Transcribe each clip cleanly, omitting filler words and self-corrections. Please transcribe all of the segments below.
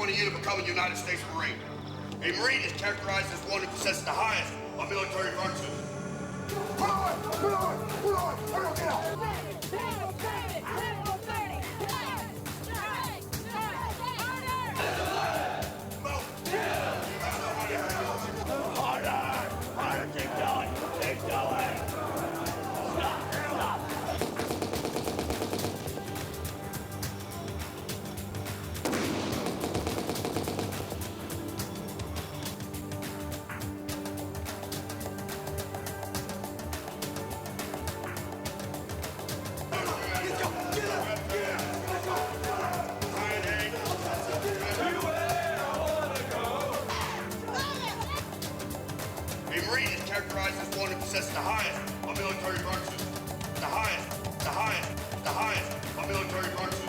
20 years to become a United States Marine. A Marine is characterized as one who possesses the highest of military virtues. Put on! Put on! Put on! Everyone get out! Harder! Keep going! Keep going! Stop! A Marine is characterized as one who possesses the highest of military virtues. The highest of military virtues.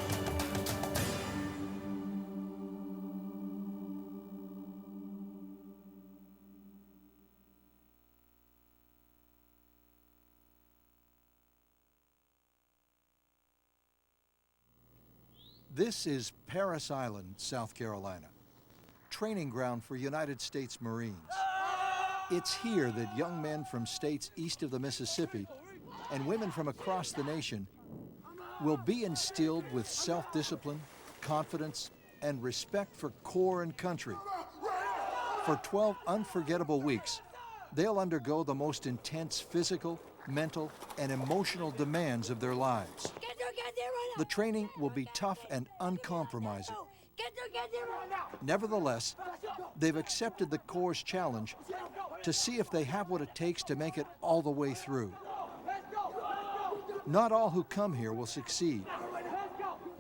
This is Parris Island, South Carolina, training ground for United States Marines. It's here that young men from states east of the Mississippi and women from across the nation will be instilled with self-discipline, confidence, and respect for corps and country. For 12 unforgettable weeks, they'll undergo the most intense physical, mental, and emotional demands of their lives. The training will be tough and uncompromising. Nevertheless, they've accepted the Corps' challenge to see if they have what it takes to make it all the way through. Not all who come here will succeed,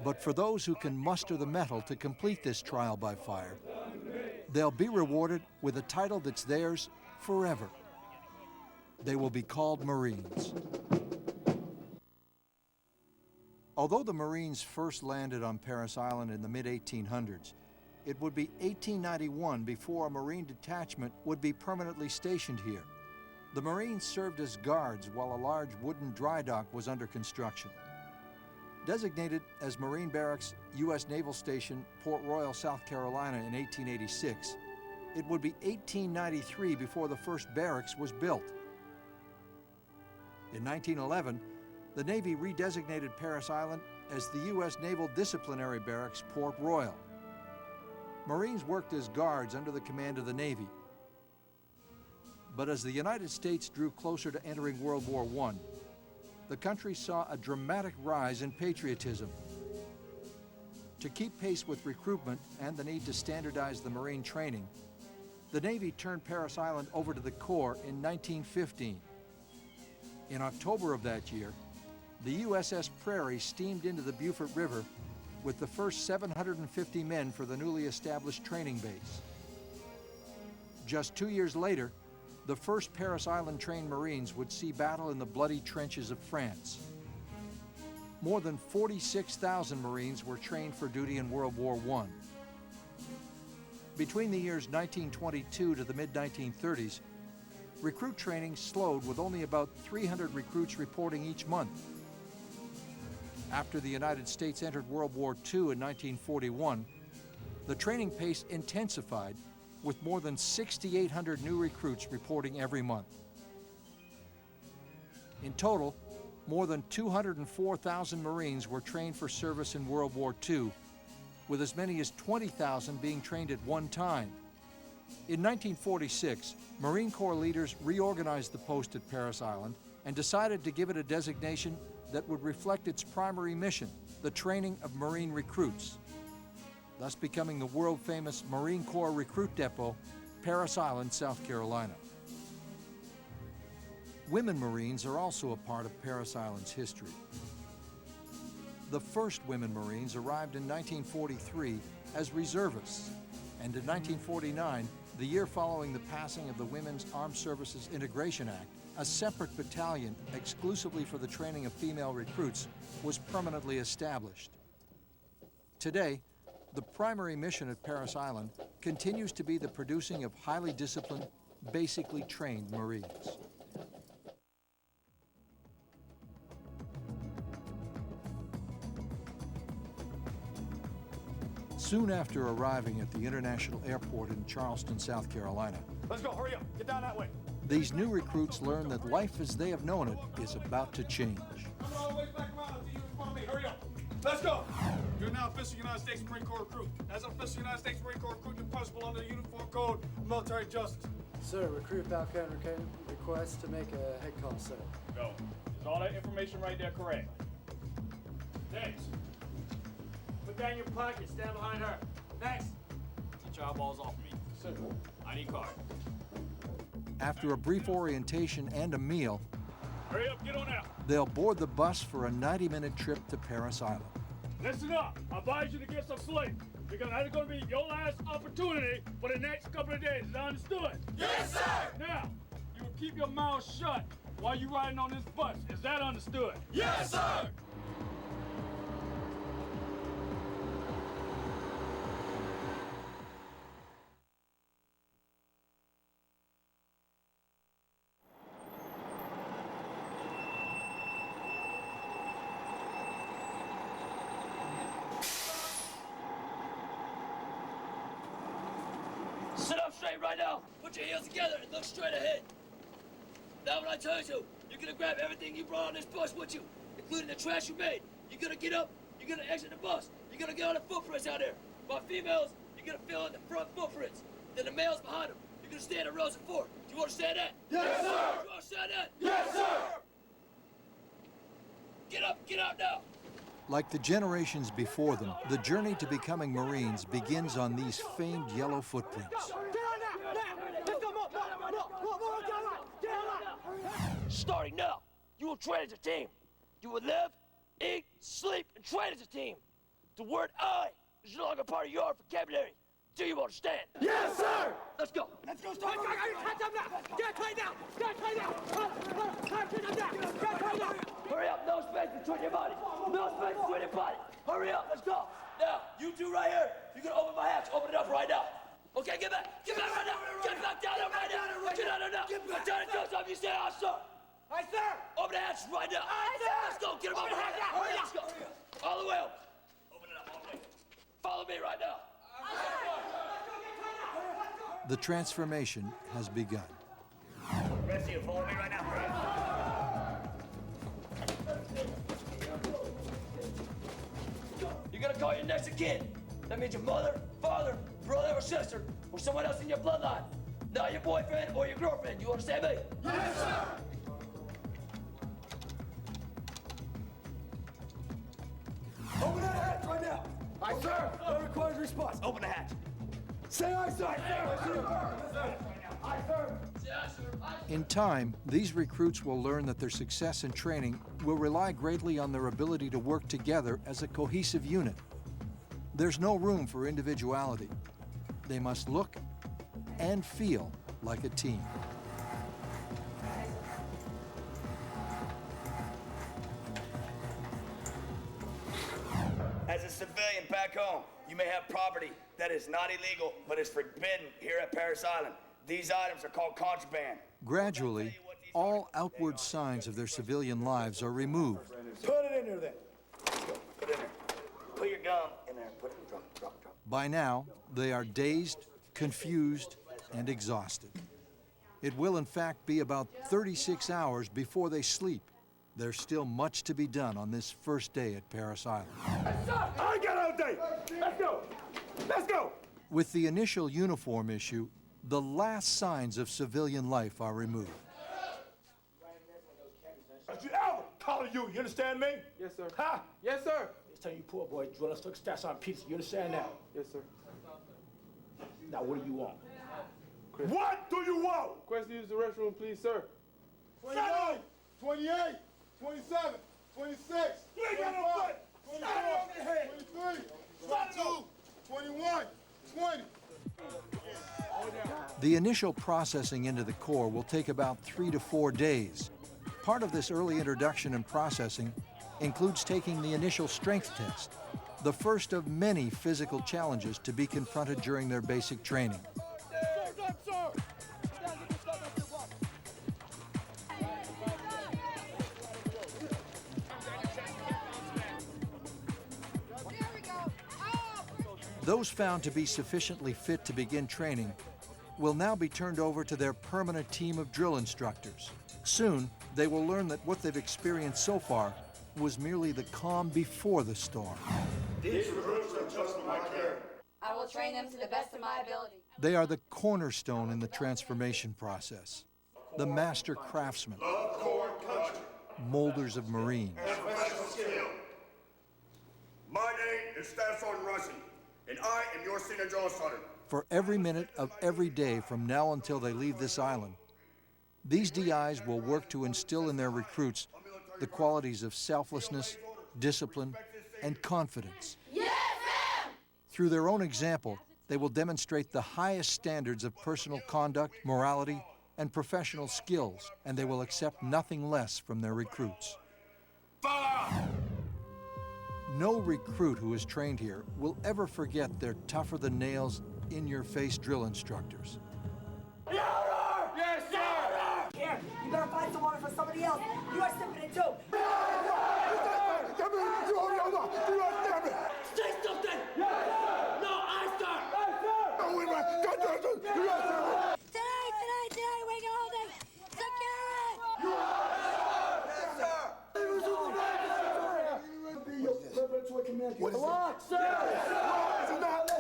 but for those who can muster the mettle to complete this trial by fire, they'll be rewarded with a title that's theirs forever. They will be called Marines. Although the Marines first landed on Parris Island in the mid-1800s, it would be 1891 before a Marine detachment would be permanently stationed here. The Marines served as guards while a large wooden dry dock was under construction. Designated as Marine Barracks, U.S. Naval Station, Port Royal, South Carolina in 1886, it would be 1893 before the first barracks was built. In 1911, the Navy redesignated Parris Island as the U.S. Naval Disciplinary Barracks, Port Royal. Marines worked as guards under the command of the Navy. But as the United States drew closer to entering World War I, the country saw a dramatic rise in patriotism. To keep pace with recruitment and the need to standardize the Marine training, the Navy turned Parris Island over to the Corps in 1915. In October of that year, the USS Prairie steamed into the Beaufort River with the first 750 men for the newly established training base. Just 2 years later, the first Parris Island trained Marines would see battle in the bloody trenches of France. More than 46,000 Marines were trained for duty in World War I. Between the years 1922 to the mid-1930s, recruit training slowed with only about 300 recruits reporting each month. After the United States entered World War II in 1941, the training pace intensified with more than 6,800 new recruits reporting every month. In total, more than 204,000 Marines were trained for service in World War II, with as many as 20,000 being trained at one time. In 1946, Marine Corps leaders reorganized the post at Parris Island and decided to give it a designation that would reflect its primary mission, the training of Marine recruits, thus becoming the world-famous Marine Corps Recruit Depot, Parris Island, South Carolina. Women Marines are also a part of Parris Island's history. The first women Marines arrived in 1943 as reservists, and in 1949, the year following the passing of the Women's Armed Services Integration Act, a separate battalion exclusively for the training of female recruits was permanently established. Today, the primary mission at Parris Island continues to be the producing of highly disciplined, basically trained Marines. Soon after arriving at the international airport in Charleston, South Carolina, Let's go, hurry up, get down that way. these new recruits learn that life as they have known it is about to change. I'm all the way back around until you respond to me, hurry up. Let's go. You're now official United States Marine Corps recruit. As an official United States Marine Corps recruit, you're punishable under the Uniform Code of Military Justice. Sir, recruit Falcon requests to make a head call, sir. Go. Is all that information right there correct? Next. Put that in your pocket, stand behind her. Next. Get your eyeballs off me. Sir. ID card. After a brief orientation and a meal, Hurry up, get on out. they'll board the bus for a 90-minute trip to Parris Island. Listen up. I advise you to get some sleep, because that's going to be your last opportunity for the next couple of days. Is that understood? Yes, sir! Now, you will keep your mouth shut while you're riding on this bus. Is that understood? Yes, sir! Sit up straight right now. Put your heels together and look straight ahead. Now when I tell you to, you're gonna grab everything you brought on this bus with you, including the trash you made. You're gonna get up, you're gonna exit the bus, you're gonna get all the footprints out there. By females, you're gonna fill in the front footprints. Then the males behind them, you're gonna stand in rows of 4. Do you understand that? Yes, sir! Do you understand that? Yes, sir! Get up now! Like the generations before them, the journey to becoming Marines begins on these famed yellow footprints. Starting now, you will train as a team. You will live, eat, sleep, and train as a team. The word I is no longer part of your vocabulary. Do you understand? Yes, sir! Let's go. Let's go start. Hurry up, no space between your bodies. No space between your bodies. Hurry up, let's go. Now, you two right here, you're gonna open my hatch. Open it up right now. Okay, get back right now. Get back down there right now. Get down there now. Get down and do something. You say, aye, sir. Aye, sir. Open the hatch right now. Aye, sir. Let's go, get him open. Hurry up, let's go. All the way open. Open it up all the way. Follow me right now. The transformation has begun. The rest of you follow me right now. You're gonna call your next of kin. That means your mother, father, brother, or sister, or someone else in your bloodline. Not your boyfriend or your girlfriend. You understand me? Yes, sir! Open that hatch right now. Aye, sir. That requires response. Open the hatch. Say aye, sir. Aye, sir. Aye, sir. In time, these recruits will learn that their success in training will rely greatly on their ability to work together as a cohesive unit. There's no room for individuality. They must look and feel like a team. As a civilian back home, you may have property that is not illegal, but is forbidden here at Parris Island. These items are called contraband. Gradually, all outward signs of their civilian lives are removed. Put it in there then. Let's go. Put it in there. Put your gum in there. Put it. Drop. By now, they are dazed, confused, and exhausted. It will, in fact, be about 36 hours before they sleep. There's still much to be done on this first day at Parris Island. I got all day. Let's go. Let's go. With the initial uniform issue, the last signs of civilian life are removed. Don't you ever call you. You understand me? Yes, sir. Huh? Yes, sir. It's time you poor boy drill us took stats on pizza. You understand that? Yes, sir. Now what do you want? What do you want? Request to use the restroom, please, sir. 29, 28, 27, 26, you ain't got no butt. 24, 23, 22, 21, 20. The initial processing into the Corps will take about 3 to 4 days. Part of this early introduction and processing includes taking the initial strength test, the first of many physical challenges to be confronted during their basic training. Those found to be sufficiently fit to begin training will now be turned over to their permanent team of drill instructors. Soon, they will learn that what they've experienced so far was merely the calm before the storm. These recruits are just my care. I will train them to the best of my ability. They are the cornerstone in the transformation process, the master craftsmen, Love, core, country, molders of Marines. and professional skill. My name is Staff Sergeant Rushing, and I am your senior drill instructor. For every minute of every day from now until they leave this island, these DIs will work to instill in their recruits the qualities of selflessness, discipline, and confidence. Yes, ma'am! Through their own example, they will demonstrate the highest standards of personal conduct, morality, and professional skills, and they will accept nothing less from their recruits. Fire! No recruit who is trained here will ever forget their tougher-than-nails, in-your-face drill instructors. Yes, sir! Here, you better find some water for somebody else. You are stepping in too. Say something! No, I start! Tonight, we can hold it! Secure it! What is Lock, sir!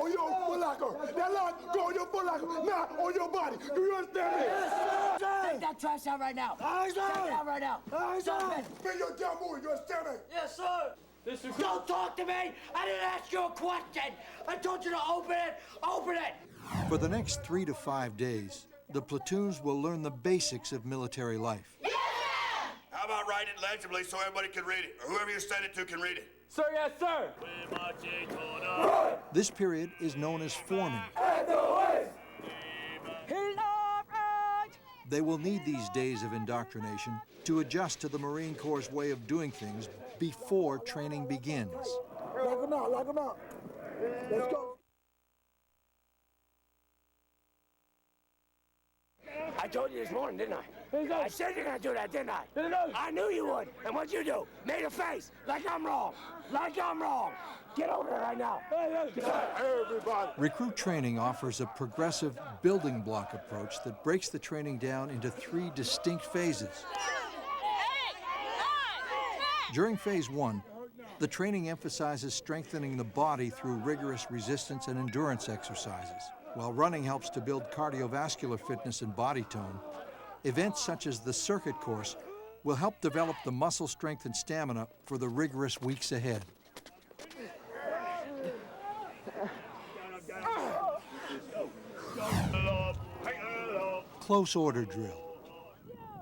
on your foot locker. That lock go on your foot locker, not on your body. Do you understand me? Take that trash out right now. Take it out right now. Stop it. Bring your damn movie. You understand me? Yes, sir! Don't talk to me. I didn't ask you a question. I told you to open it. Open it. For the next 3 to 5 days, the platoons will learn the basics of military life. How about write it legibly so everybody can read it, or whoever you send it to can read it? Sir, yes, sir! This period is known as forming. They will need these days of indoctrination to adjust to the Marine Corps' way of doing things before training begins. Lock them out, lock them out. Let's go. I told you this morning, didn't I? I said you're gonna do that, didn't I? I knew you would. And what'd you do? Made a face, like I'm wrong. Like I'm wrong. Get over there right now. Everybody. Recruit training offers a progressive building block approach that breaks the training down into 3 distinct phases. During phase 1, the training emphasizes strengthening the body through rigorous resistance and endurance exercises. While running helps to build cardiovascular fitness and body tone, events such as the circuit course will help develop the muscle strength and stamina for the rigorous weeks ahead. Close order drill.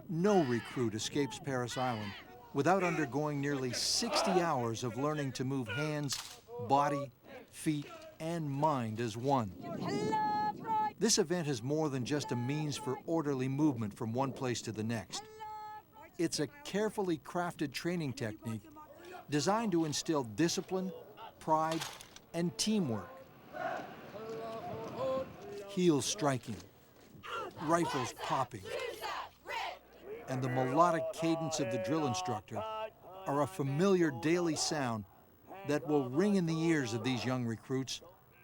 No recruit escapes Parris Island without undergoing nearly 60 hours of learning to move hands, body, feet, and mind as one. This event is more than just a means for orderly movement from one place to the next. It's a carefully crafted training technique designed to instill discipline, pride, and teamwork. Heels striking, rifles popping, and the melodic cadence of the drill instructor are a familiar daily sound that will ring in the ears of these young recruits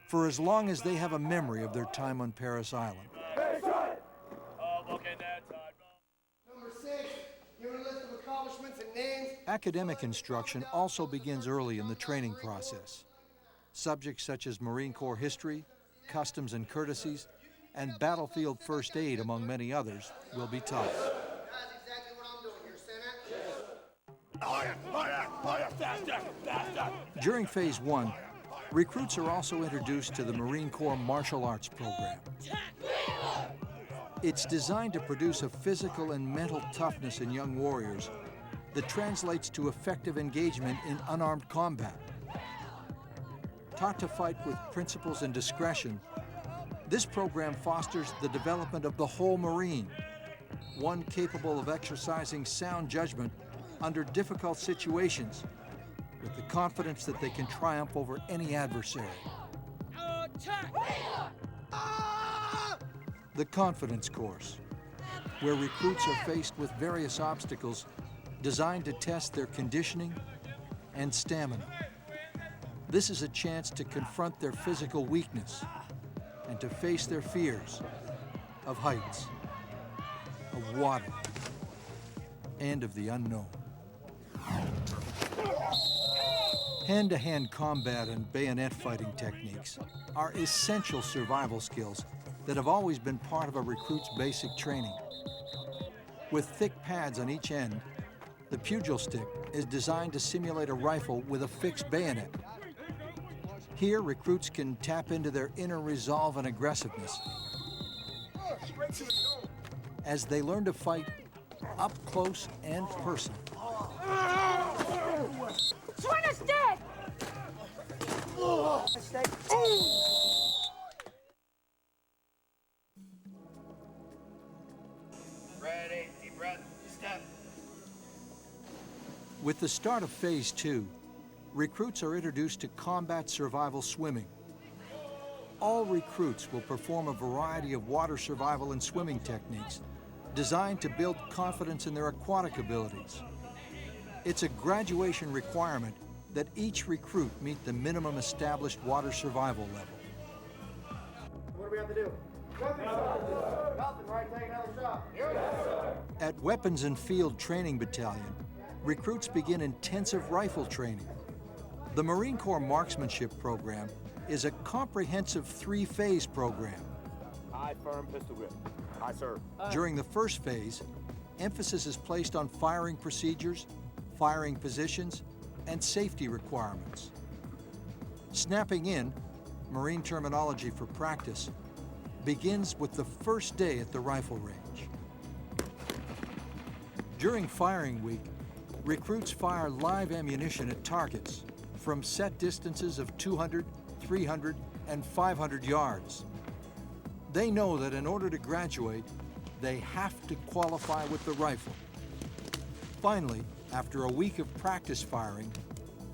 for as long as they have a memory of their time on Parris Island. Number 6, give a list of accomplishments and names. Academic instruction also begins early in the training process. Subjects such as Marine Corps history, customs and courtesies, and battlefield first aid, among many others, will be taught. That's exactly what I'm doing here, Senate. During phase 1, recruits are also introduced to the Marine Corps martial arts program. It's designed to produce a physical and mental toughness in young warriors that translates to effective engagement in unarmed combat. Taught to fight with principles and discretion, this program fosters the development of the whole Marine, one capable of exercising sound judgment under difficult situations, with the confidence that they can triumph over any adversary. The confidence course, where recruits are faced with various obstacles designed to test their conditioning and stamina. This is a chance to confront their physical weakness and to face their fears of heights, of water, and of the unknown. Hand-to-hand combat and bayonet fighting techniques are essential survival skills that have always been part of a recruit's basic training. With thick pads on each end, the pugil stick is designed to simulate a rifle with a fixed bayonet. Here, recruits can tap into their inner resolve and aggressiveness as they learn to fight up close and personal. Swinner's dead! Ready, deep breath, step. With the start of Phase 2, recruits are introduced to combat survival swimming. All recruits will perform a variety of water survival and swimming techniques designed to build confidence in their aquatic abilities. It's a graduation requirement that each recruit meet the minimum established water survival level. What do we have to do? Nothing, right? Take another shot. Yes, sir. At Weapons and Field Training Battalion, recruits begin intensive rifle training. The Marine Corps Marksmanship Program is a comprehensive three-phase program. High, firm pistol grip. Aye, sir. During the first phase, emphasis is placed on firing procedures, firing positions, and safety requirements. Snapping in, Marine terminology for practice, begins with the first day at the rifle range. During firing week, recruits fire live ammunition at targets from set distances of 200, 300, and 500 yards. They know that in order to graduate, they have to qualify with the rifle. Finally, after a week of practice firing,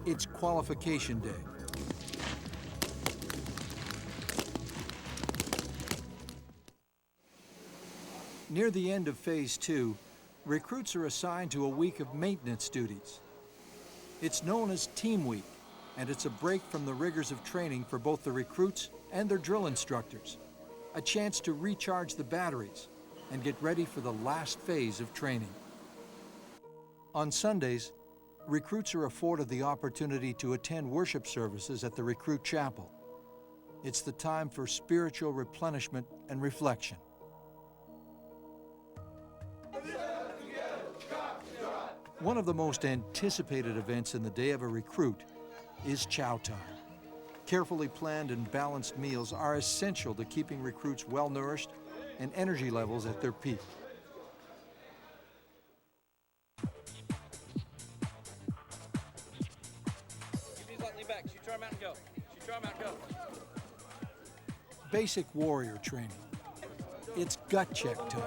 it's qualification day. Near the end of Phase 2, recruits are assigned to a week of maintenance duties. It's known as Team Week, and it's a break from the rigors of training for both the recruits and their drill instructors, a chance to recharge the batteries and get ready for the last phase of training. On Sundays, recruits are afforded the opportunity to attend worship services at the recruit chapel. It's the time for spiritual replenishment and reflection. One of the most anticipated events in the day of a recruit is chow time. Carefully planned and balanced meals are essential to keeping recruits well-nourished and energy levels at their peak. Basic warrior training. It's gut check time.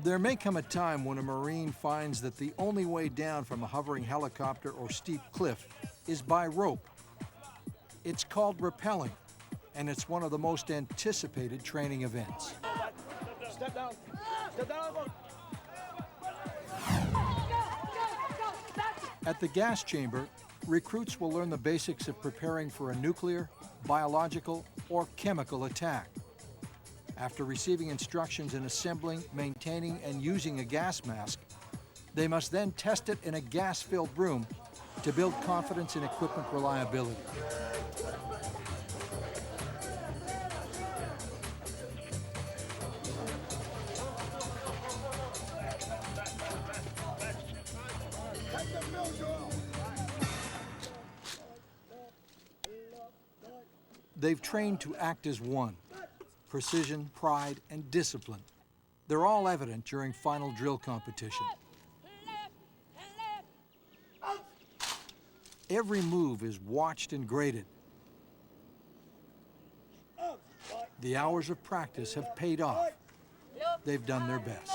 There may come a time when a Marine finds that the only way down from a hovering helicopter or steep cliff is by rope. It's called rappelling, and it's one of the most anticipated training events. Step down. Step down. At the gas chamber, recruits will learn the basics of preparing for a nuclear, biological, or chemical attack. After receiving instructions in assembling, maintaining, and using a gas mask, they must then test it in a gas-filled room to build confidence in equipment reliability. They've trained to act as one. Precision, pride, and discipline. They're all evident during final drill competition. Every move is watched and graded. The hours of practice have paid off. They've done their best.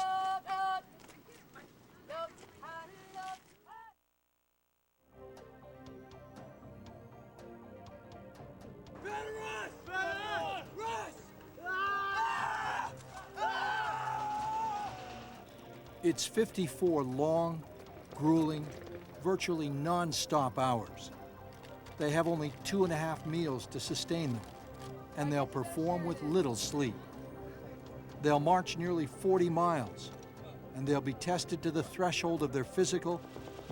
It's 54 long, grueling, virtually non-stop hours. They have only 2.5 meals to sustain them, and they'll perform with little sleep. They'll march nearly 40 miles, and they'll be tested to the threshold of their physical,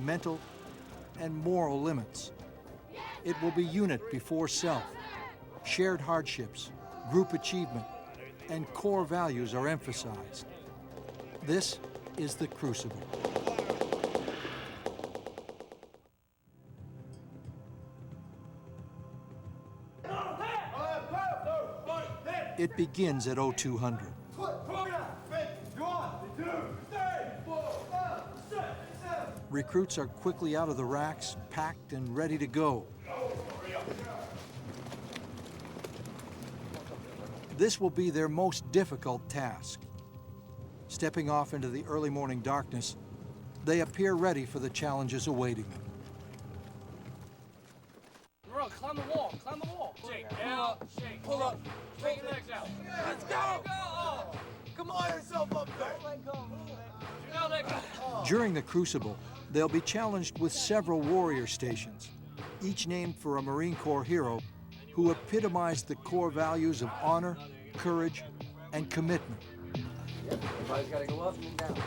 mental, and moral limits. It will be unit before self. Shared hardships, group achievement, and core values are emphasized. This is the crucible. It begins at 0200. Recruits are quickly out of the racks, packed and ready to go. This will be their most difficult task. Stepping off into the early morning darkness, they appear ready for the challenges awaiting them. Bro, climb the wall, climb the wall. Shake, out, shake, pull up, straight your legs out. Let's go! Come on yourself up there. Do not let go. During the crucible, they'll be challenged with several warrior stations, each named for a Marine Corps hero who epitomized the core values of honor, courage, and commitment. Everybody's got to go up and down.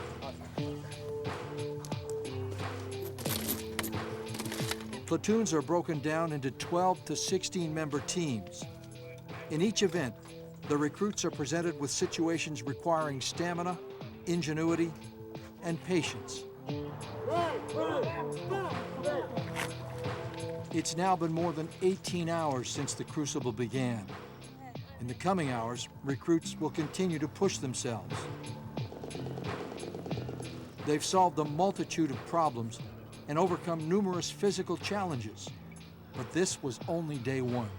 Platoons are broken down into 12 to 16-member teams. In each event, the recruits are presented with situations requiring stamina, ingenuity, and patience. It's now been more than 18 hours since the crucible began. In the coming hours, recruits will continue to push themselves. They've solved a multitude of problems and overcome numerous physical challenges, but this was only day one.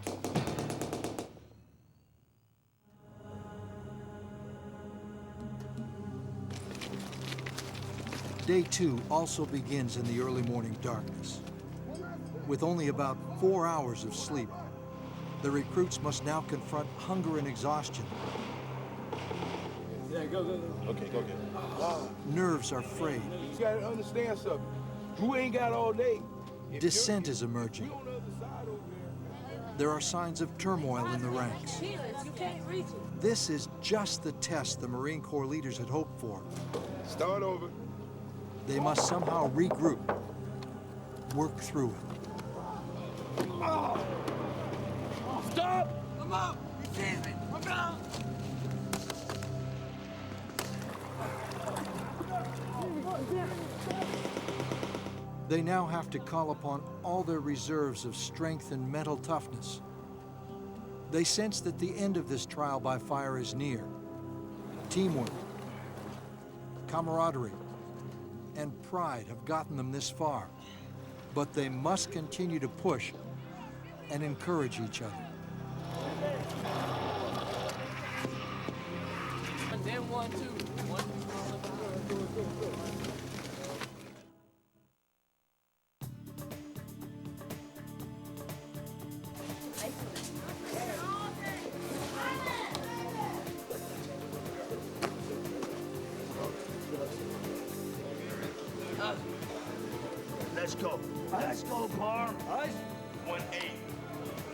Day two also begins in the early morning darkness. With only about 4 hours of sleep, the recruits must now confront hunger and exhaustion. Yeah, go. Okay, go get it. Nerves are frayed. You gotta understand something. You ain't got all day. Dissent is emerging. There are signs of turmoil in the ranks. This is just the test the Marine Corps leaders had hoped for. Start over. They must somehow regroup, work through it. Stop! Come up! You sees me! Come down! They now have to call upon all their reserves of strength and mental toughness. They sense that the end of this trial by fire is near. Teamwork, camaraderie, and pride have gotten them this far, but they must continue to push and encourage each other. And then 1, 2. 1, 2. Let's go. Let's go, Parr. 1-8,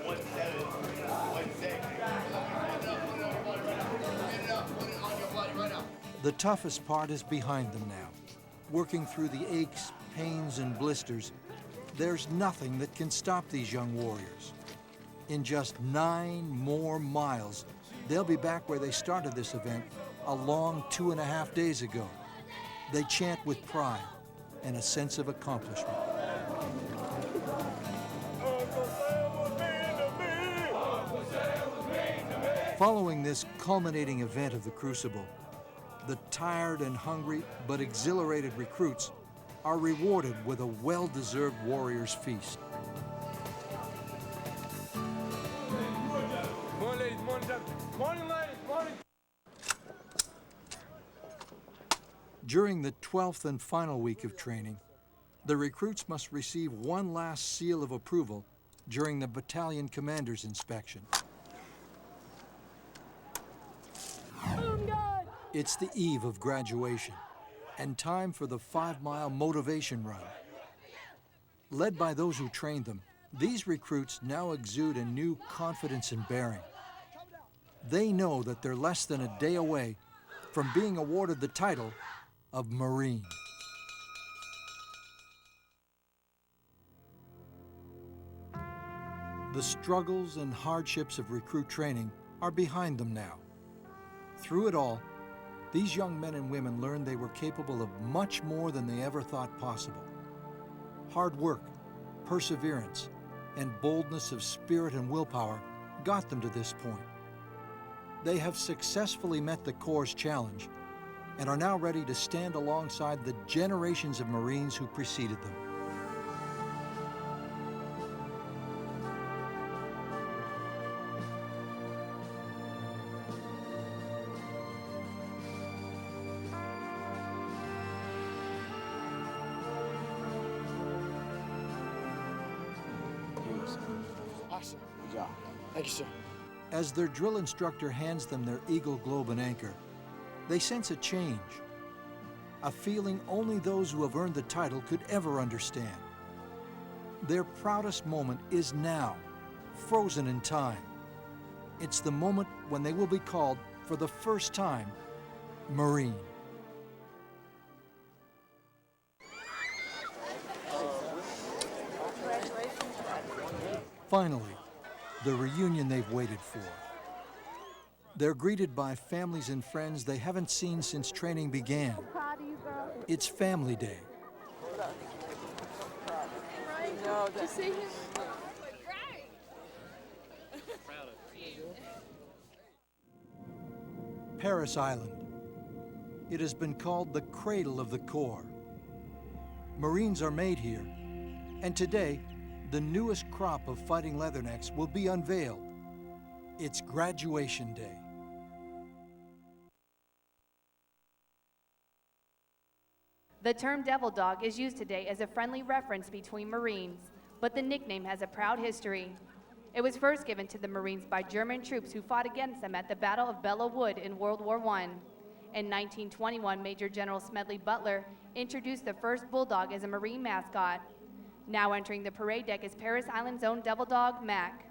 1-7, 1-6. The toughest part is behind them now. Working through the aches, pains, and blisters, there's nothing that can stop these young warriors. In just 9 more miles, they'll be back where they started this event a long 2.5 days ago. They chant with pride and a sense of accomplishment. Following this culminating event of the Crucible, the tired and hungry but exhilarated recruits are rewarded with a well-deserved warrior's feast. Morning, ladies. Morning, gentlemen. Morning, ladies. Morning. During the 12th and final week of training, the recruits must receive one last seal of approval during the battalion commander's inspection. It's the eve of graduation and time for the 5-mile motivation run. Led by those who trained them, These recruits now exude a new confidence and bearing. They know that they're less than a day away from being awarded the title of Marine. The struggles and hardships of recruit training are behind them now. Through it all, these young men and women learned they were capable of much more than they ever thought possible. Hard work, perseverance, and boldness of spirit and willpower got them to this point. They have successfully met the Corps' challenge and are now ready to stand alongside the generations of Marines who preceded them. Awesome. Good job. Thank you, sir. As their drill instructor hands them their Eagle Globe and Anchor, they sense a change, a feeling only those who have earned the title could ever understand. Their proudest moment is now, frozen in time. It's the moment when they will be called, for the first time, Marine. Finally, the reunion they've waited for. They're greeted by families and friends they haven't seen since training began. It's Family Day. To see him. Parris Island. It has been called the cradle of the Corps. Marines are made here, and today, the newest crop of fighting leathernecks will be unveiled. It's graduation day. The term devil dog is used today as a friendly reference between Marines, but the nickname has a proud history. It was first given to the Marines by German troops who fought against them at the Battle of Belleau Wood in World War I. In 1921, Major General Smedley Butler introduced the first bulldog as a Marine mascot. Now entering the parade deck is Parris Island's own devil dog, Mac.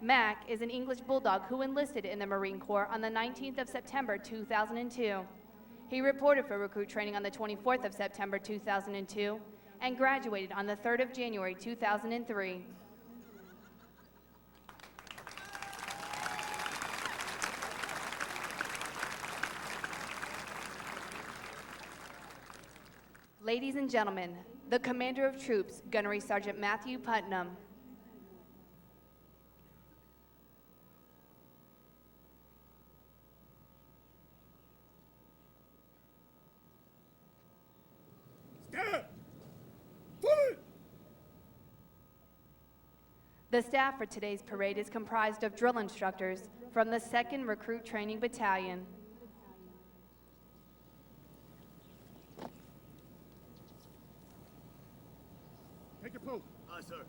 Mac is an English bulldog who enlisted in the Marine Corps on the 19th of September 2002. He reported for recruit training on the 24th of September 2002 and graduated on the 3rd of January 2003. Ladies and gentlemen, the Commander of Troops, Gunnery Sergeant Matthew Putnam. Stand! Forward! The staff for today's parade is comprised of drill instructors from the 2nd Recruit Training Battalion. Take your post. Aye, sir.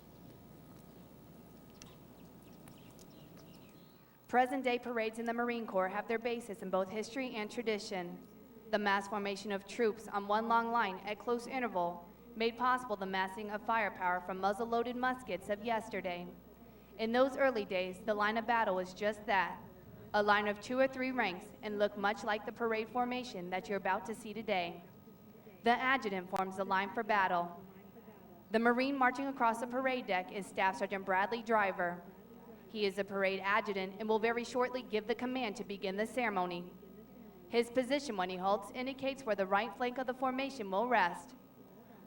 Present-day parades in the Marine Corps have their basis in both history and tradition. The mass formation of troops on one long line at close interval made possible the massing of firepower from muzzle-loaded muskets of yesterday. In those early days, the line of battle was just that, a line of 2 or 3 ranks, and looked much like the parade formation that you're about to see today. The adjutant forms the line for battle. The Marine marching across the parade deck is Staff Sergeant Bradley Driver. He is the parade adjutant and will very shortly give the command to begin the ceremony. His position when he halts indicates where the right flank of the formation will rest.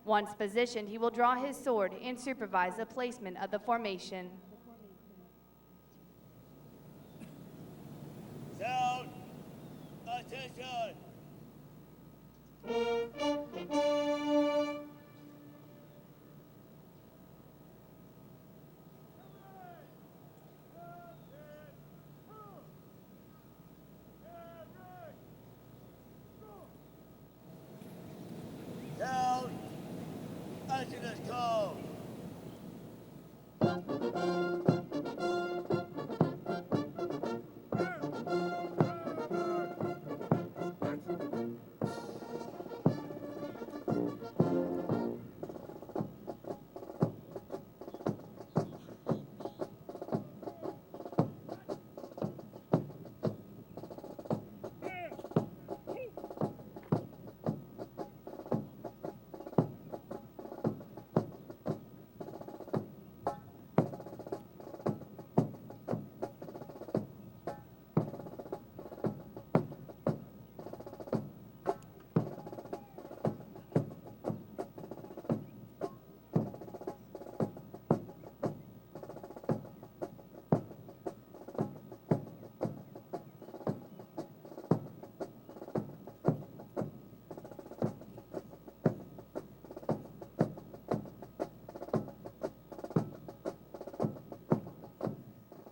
Once positioned, he will draw his sword and supervise the placement of the formation. Sound! Attention! Down! Adjutant's call!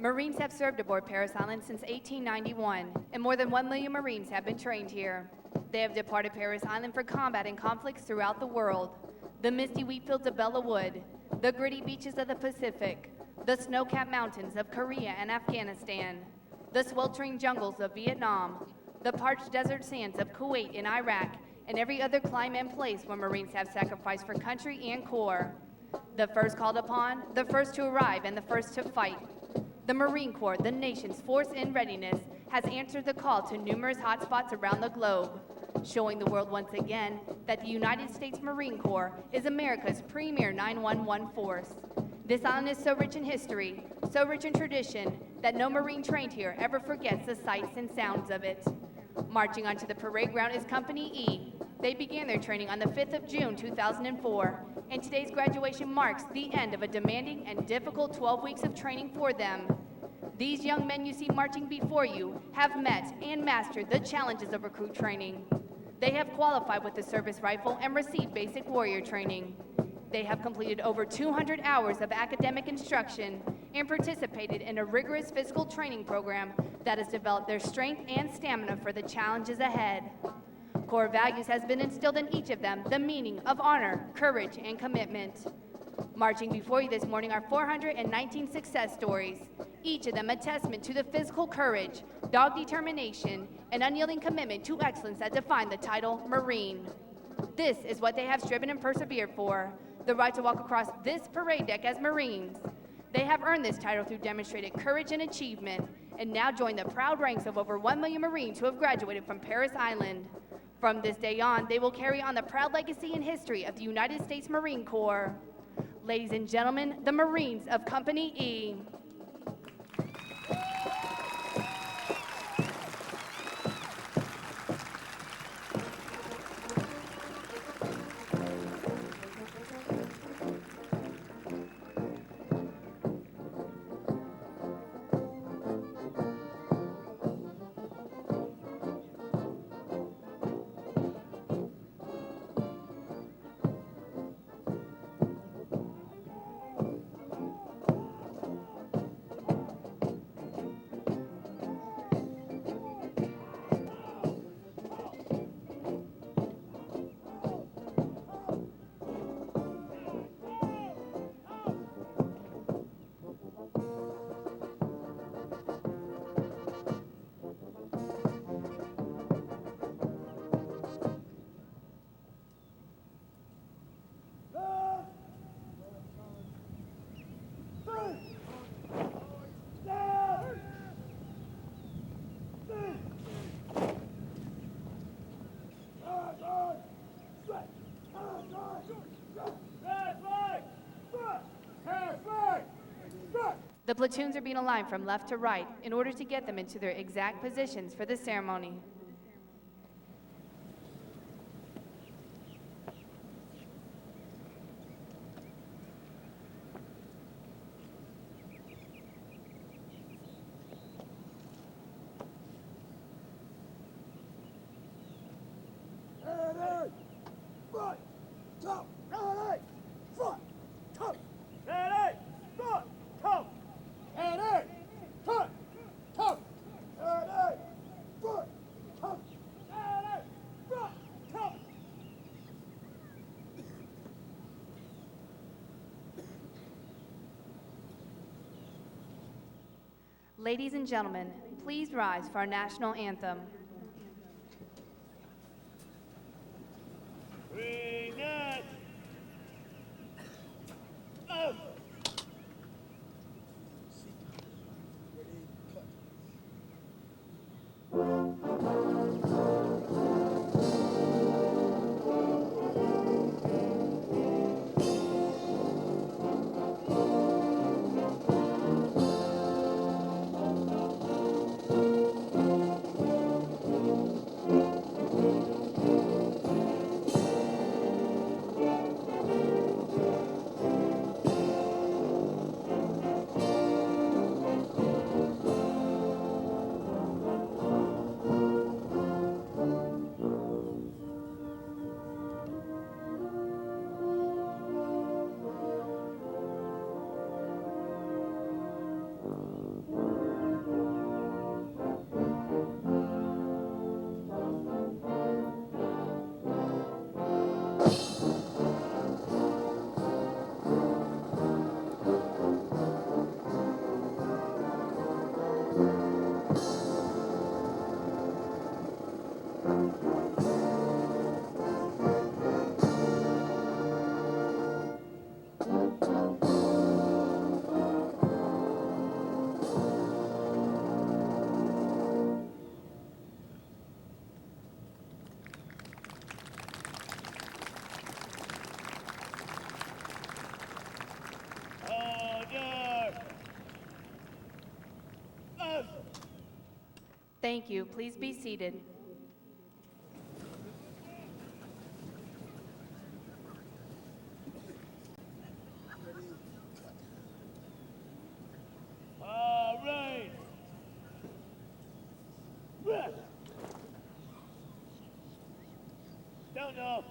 Marines have served aboard Parris Island since 1891, and more than 1 million Marines have been trained here. They have departed Parris Island for combat in conflicts throughout the world. The misty wheat fields of Bella Wood, the gritty beaches of the Pacific, the snow-capped mountains of Korea and Afghanistan, the sweltering jungles of Vietnam, the parched desert sands of Kuwait and Iraq, and every other climate and place where Marines have sacrificed for country and corps. The first called upon, the first to arrive, and the first to fight. The Marine Corps, the nation's force in readiness, has answered the call to numerous hotspots around the globe, showing the world once again that the United States Marine Corps is America's premier 911 force. This island is so rich in history, so rich in tradition, that no Marine trained here ever forgets the sights and sounds of it. Marching onto the parade ground is Company E. They began their training on the 5th of June, 2004, and today's graduation marks the end of a demanding and difficult 12 weeks of training for them. These young men you see marching before you have met and mastered the challenges of recruit training. They have qualified with the service rifle and received basic warrior training. They have completed over 200 hours of academic instruction and participated in a rigorous physical training program that has developed their strength and stamina for the challenges ahead. Core values has been instilled in each of them, the meaning of honor, courage, and commitment. Marching before you this morning are 419 success stories, each of them a testament to the physical courage, dogged determination, and unyielding commitment to excellence that define the title Marine. This is what they have striven and persevered for, the right to walk across this parade deck as Marines. They have earned this title through demonstrated courage and achievement, and now join the proud ranks of over 1 million Marines who have graduated from Parris Island. From this day on, they will carry on the proud legacy and history of the United States Marine Corps. Ladies and gentlemen, the Marines of Company E. The platoons are being aligned from left to right in order to get them into their exact positions for the ceremony. Ladies and gentlemen, please rise for our national anthem. Bring it! Up! Thank you. Please be seated. All right. Rest. Down now.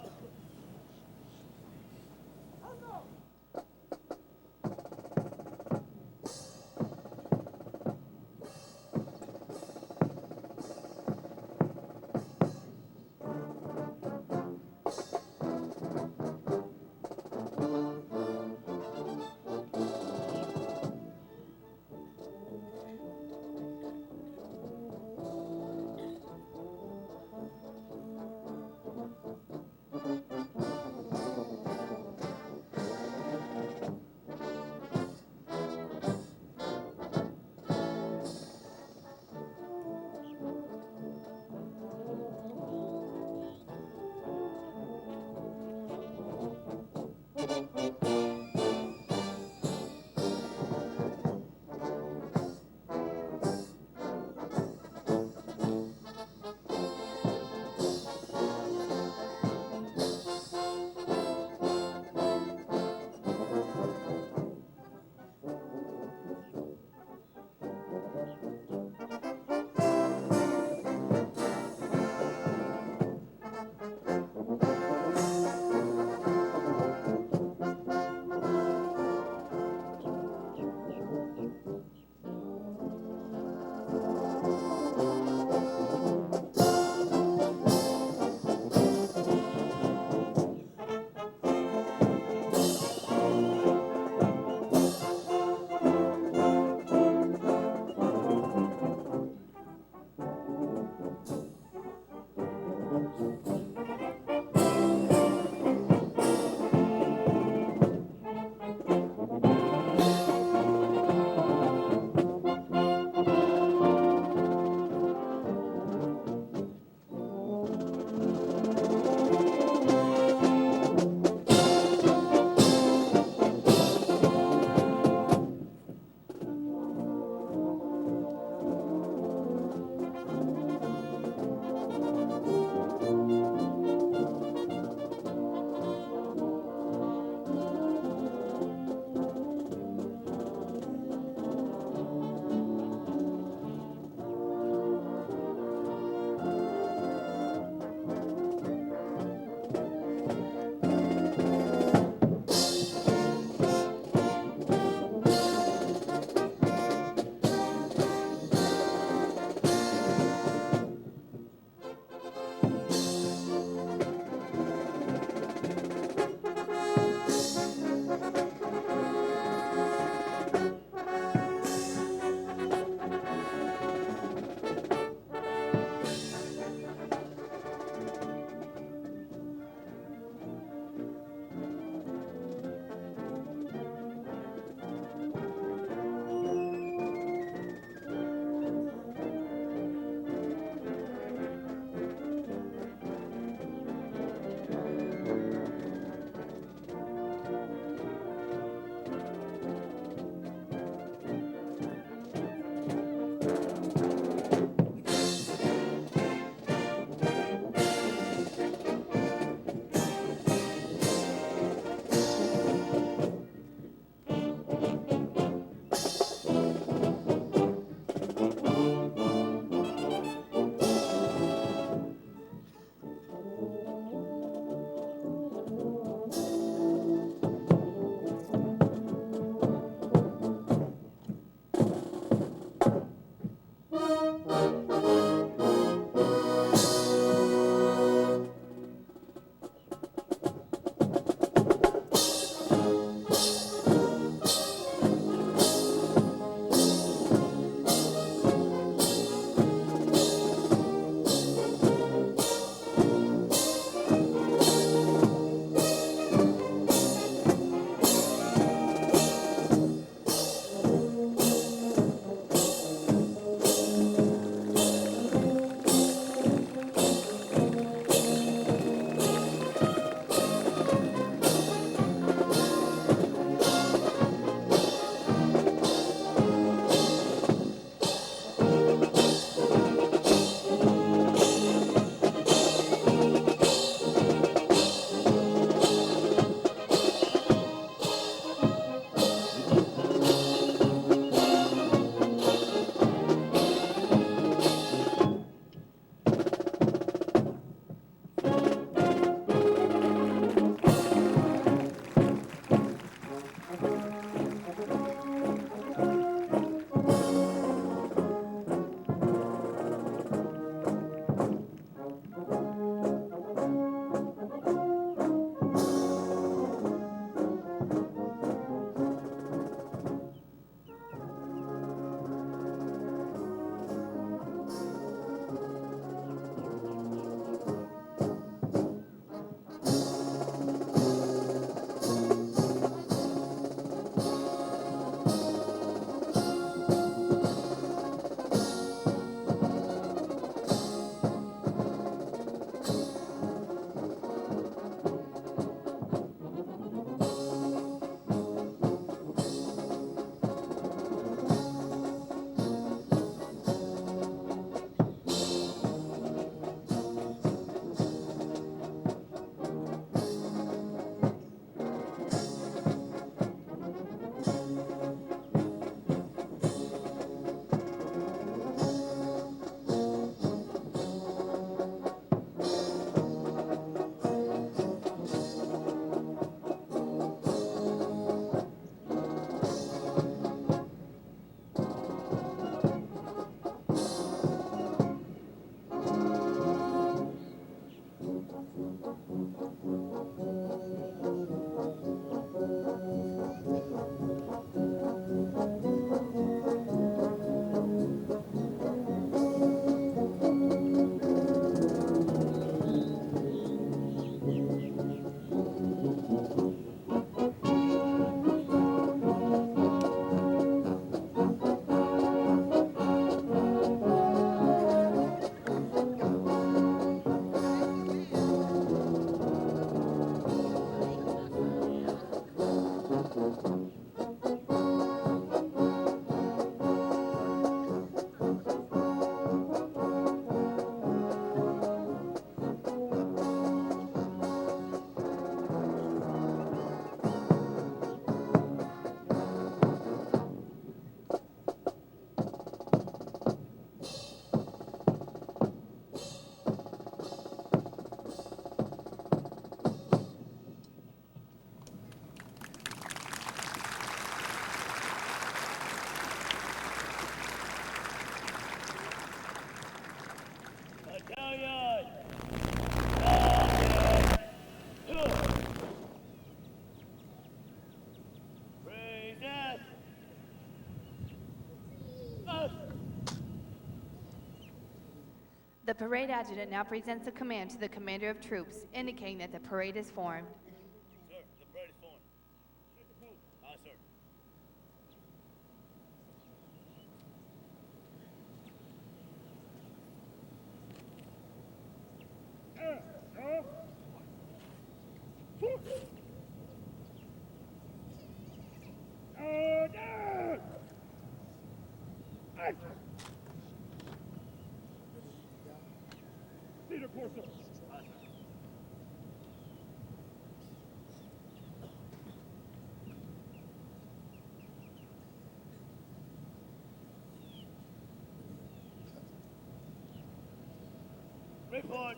Million. Present. The parade adjutant now presents the command to the commander of troops, indicating that the parade is formed. Sir, the parade is formed. Aye, sir. Leader Corso. Report.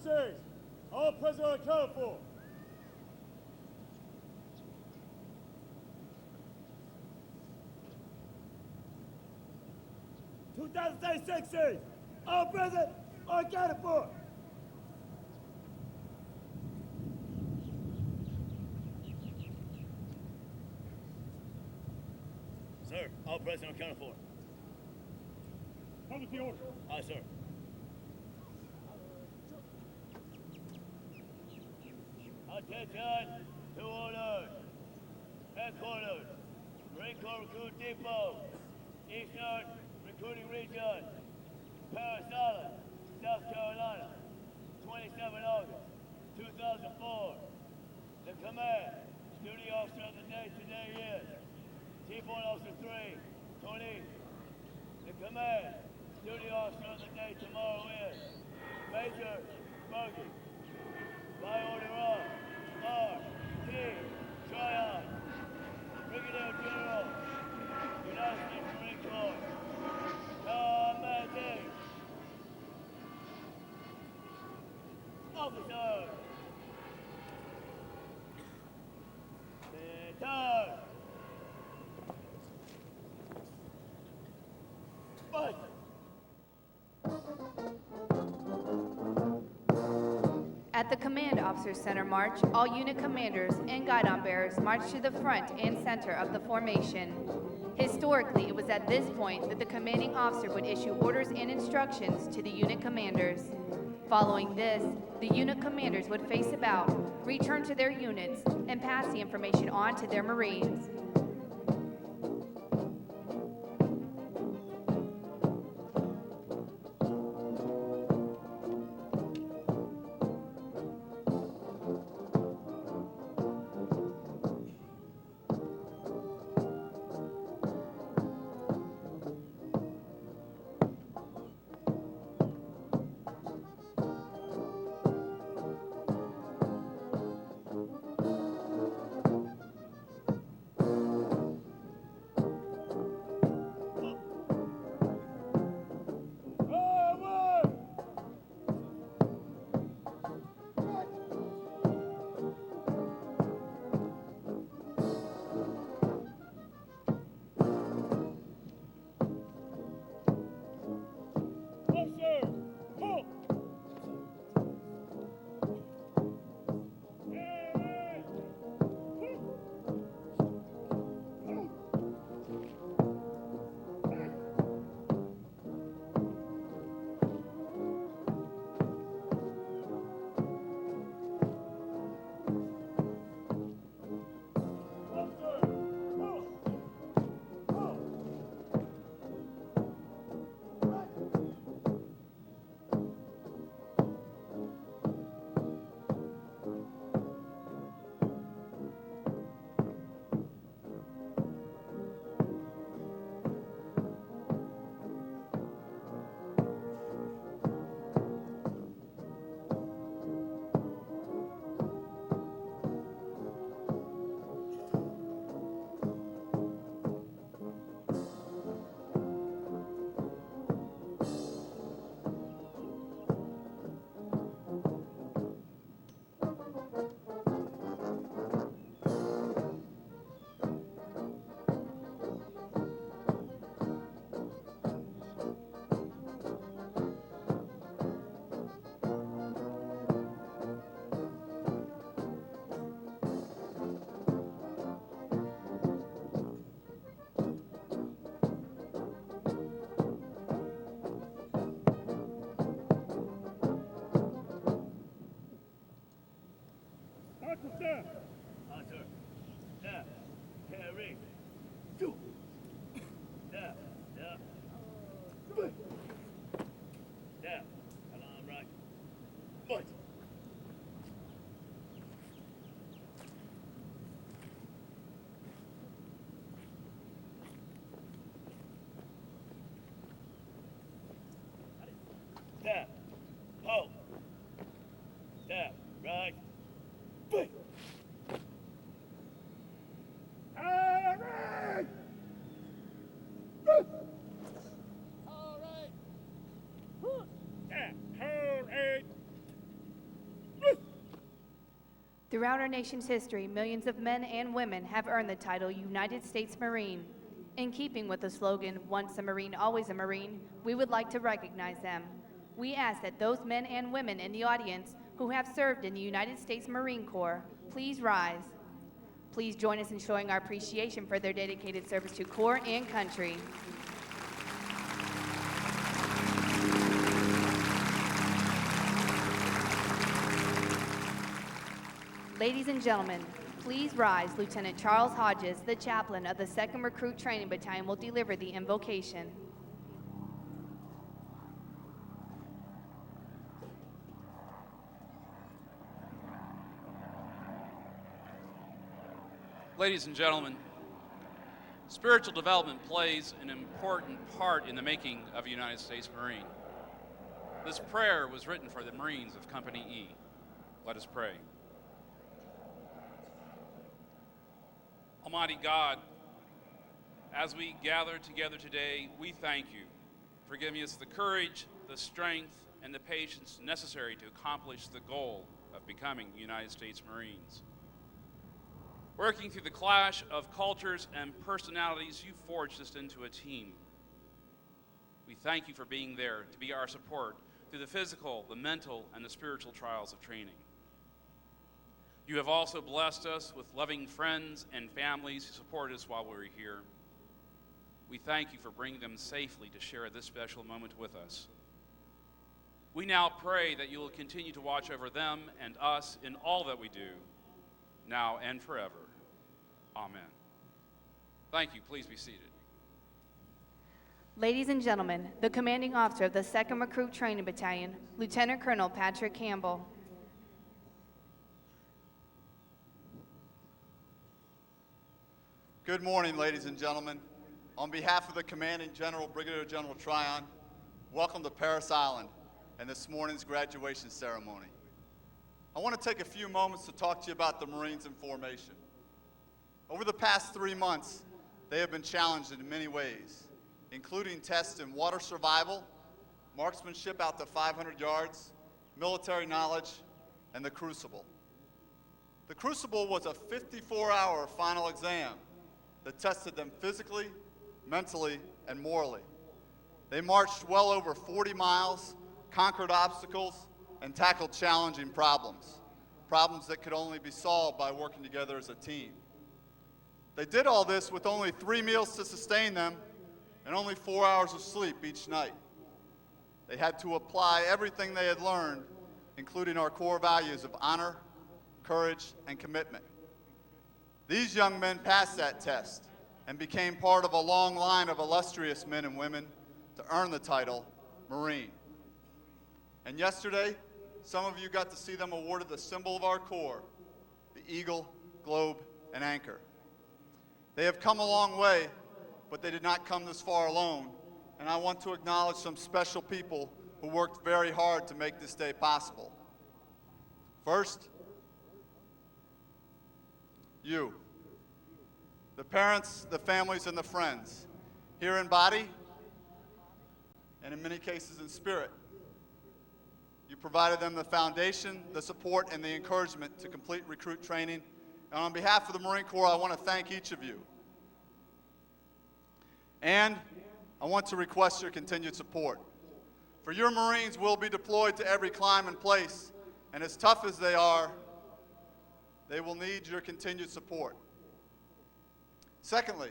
Series, all present are accounted for. Series, all present are accounted for. Sir, all present are accounted for. Come with the order. Aye, sir. Attention to orders. Headquarters, Marine Corps Recruit Depot, Eastern Recruiting Region, Parris Island, South Carolina, 27 August, 2004. The command, duty officer of the day today is T-Point Officer 3, Tony. The command, duty officer of the day tomorrow is Major Bergie. By order of R.T. Tryon, Brigadier General, United States Marine Corps, commanding officer. Center. Fight. At the Command Officers Center March, all unit commanders and guidon bearers march to the front and center of the formation. Historically, it was at this point that the commanding officer would issue orders and instructions to the unit commanders. Following this, the unit commanders would face about, return to their units, and pass the information on to their Marines. Step. Hold. Step. Right. Wait. Harry! All right. Harry! Throughout our nation's history, millions of men and women have earned the title United States Marine. In keeping with the slogan, once a Marine, always a Marine, we would like to recognize them. We ask that those men and women in the audience who have served in the United States Marine Corps, please rise. Please join us in showing our appreciation for their dedicated service to Corps and country. Ladies and gentlemen, please rise. Lieutenant Charles Hodges, the chaplain of the 2nd Recruit Training Battalion, will deliver the invocation. Ladies and gentlemen, spiritual development plays an important part in the making of a United States Marine. This prayer was written for the Marines of Company E. Let us pray. Almighty God, as we gather together today, we thank you for giving us the courage, the strength, and the patience necessary to accomplish the goal of becoming United States Marines. Working through the clash of cultures and personalities, you forged us into a team. We thank you for being there to be our support through the physical, the mental, and the spiritual trials of training. You have also blessed us with loving friends and families who supported us while we were here. We thank you for bringing them safely to share this special moment with us. We now pray that you will continue to watch over them and us in all that we do, now and forever. Amen. Thank you. Please be seated. Ladies and gentlemen, the commanding officer of the 2nd Recruit Training Battalion, Lieutenant Colonel Patrick Campbell. Good morning, ladies and gentlemen. On behalf of the Commanding General, Brigadier General Tryon, welcome to Parris Island and this morning's graduation ceremony. I want to take a few moments to talk to you about the Marines in formation. Over the past 3 months, they have been challenged in many ways, including tests in water survival, marksmanship out to 500 yards, military knowledge, and the crucible. The crucible was a 54-hour final exam that tested them physically, mentally, and morally. They marched well over 40 miles, conquered obstacles, and tackled challenging problems that could only be solved by working together as a team. They did all this with only 3 meals to sustain them and only 4 hours of sleep each night. They had to apply everything they had learned, including our core values of honor, courage, and commitment. These young men passed that test and became part of a long line of illustrious men and women to earn the title Marine. And yesterday, some of you got to see them awarded the symbol of our Corps, the Eagle, Globe, and Anchor. They have come a long way, but they did not come this far alone, and I want to acknowledge some special people who worked very hard to make this day possible. First, you, the parents, the families, and the friends, here in body and in many cases in spirit. You provided them the foundation, the support, and the encouragement to complete recruit training. And on behalf of the Marine Corps, I want to thank each of you. And I want to request your continued support. For your Marines will be deployed to every clime and place, and as tough as they are, they will need your continued support. Secondly,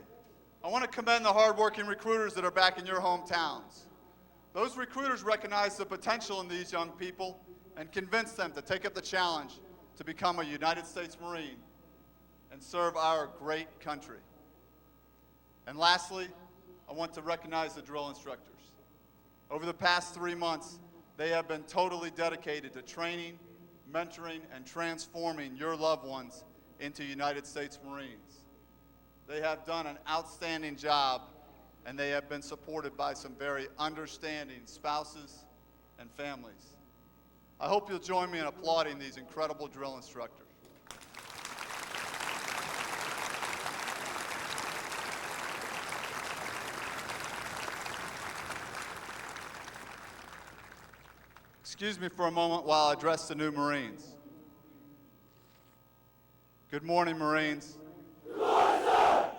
I want to commend the hardworking recruiters that are back in your hometowns. Those recruiters recognize the potential in these young people and convince them to take up the challenge to become a United States Marine and serve our great country. And lastly, I want to recognize the drill instructors. Over the past 3 months, they have been totally dedicated to training, mentoring, and transforming your loved ones into United States Marines. They have done an outstanding job, and they have been supported by some very understanding spouses and families. I hope you'll join me in applauding these incredible drill instructors. Excuse me for a moment while I address the new Marines. Good morning, Marines. Good morning, sir.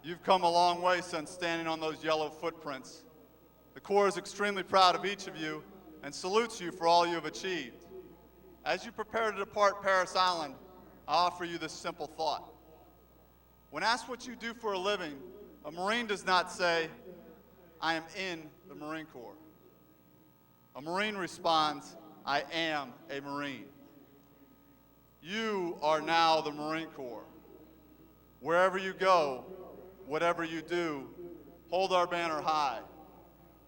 You've come a long way since standing on those yellow footprints. The Corps is extremely proud of each of you and salutes you for all you have achieved. As you prepare to depart Parris Island, I offer you this simple thought. When asked what you do for a living, a Marine does not say, "I am in the Marine Corps." A Marine responds, "I am a Marine." You are now the Marine Corps. Wherever you go, whatever you do, hold our banner high.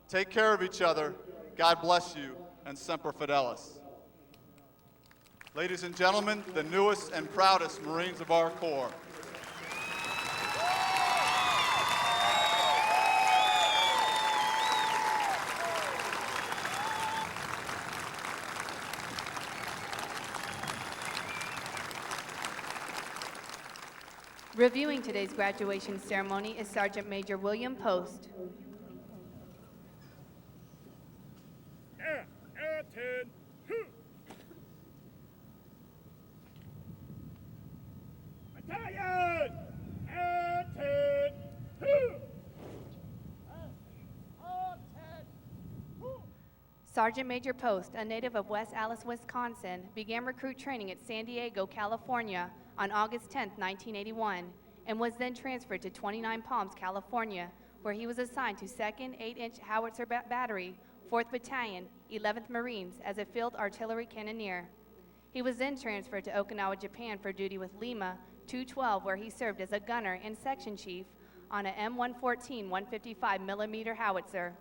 Take care of each other. God bless you, and Semper Fidelis. Ladies and gentlemen, the newest and proudest Marines of our Corps. Reviewing today's graduation ceremony is Sergeant Major William Post. Atten. Battalion! Atten. Sergeant Major Post, a native of West Allis, Wisconsin, began recruit training at San Diego, California on August 10, 1981, and was then transferred to 29 Palms, California, where he was assigned to 2nd 8-inch Howitzer Battery, 4th Battalion, 11th Marines as a field artillery cannoneer. He was then transferred to Okinawa, Japan for duty with Lima 212, where he served as a gunner and section chief on a M114 155mm howitzer.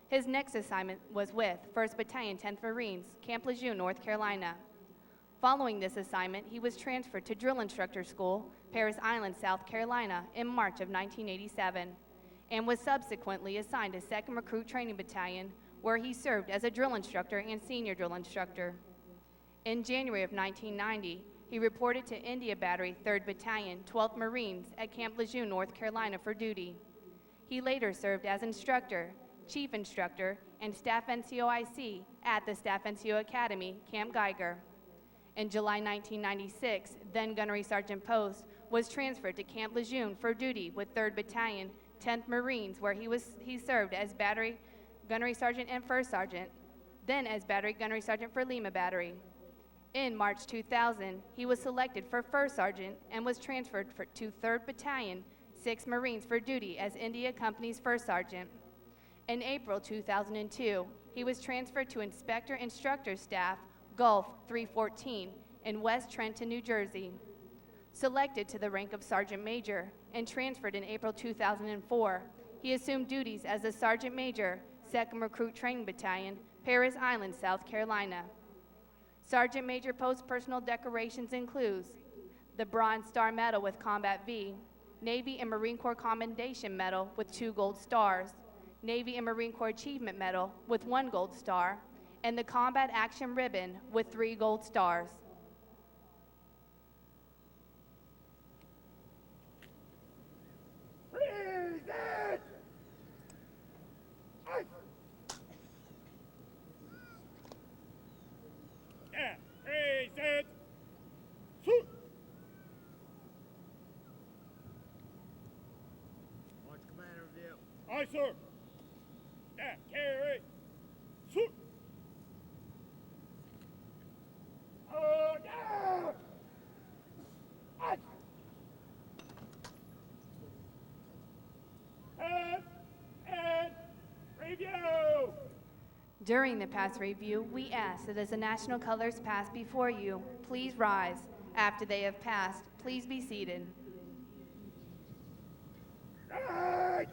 His next assignment was with 1st Battalion, 10th Marines, Camp Lejeune, North Carolina. Following this assignment, he was transferred to Drill Instructor School, Parris Island, South Carolina, in March of 1987, and was subsequently assigned to 2nd Recruit Training Battalion, where he served as a drill instructor and senior drill instructor. In January of 1990, he reported to India Battery, 3rd Battalion, 12th Marines at Camp Lejeune, North Carolina for duty. He later served as instructor, chief instructor, and staff NCOIC at the Staff NCO Academy, Camp Geiger. In July 1996, then Gunnery Sergeant Post was transferred to Camp Lejeune for duty with 3rd Battalion, 10th Marines, where he served as Battery Gunnery Sergeant and First Sergeant, then as Battery Gunnery Sergeant for Lima Battery. In March 2000, he was selected for First Sergeant and was transferred to 3rd Battalion, 6th Marines for duty as India Company's First Sergeant. In April 2002, he was transferred to Inspector Instructor Staff, Gulf 314 in West Trenton, New Jersey. Selected to the rank of Sergeant Major and transferred in April 2004, he assumed duties as a Sergeant Major, 2nd Recruit Training Battalion, Parris Island, South Carolina. Sergeant Major Post's personal decorations includes the Bronze Star Medal with Combat V, Navy and Marine Corps Commendation Medal with 2 gold stars, Navy and Marine Corps Achievement Medal with 1 gold star, and the Combat Action Ribbon with 3 gold stars. Present! Present! March Commander review. Aye, sir. Carry. Shoot. Oh, yeah! Aye. And review! During the pass review, we ask that as the national colors pass before you, please rise. After they have passed, please be seated. Right!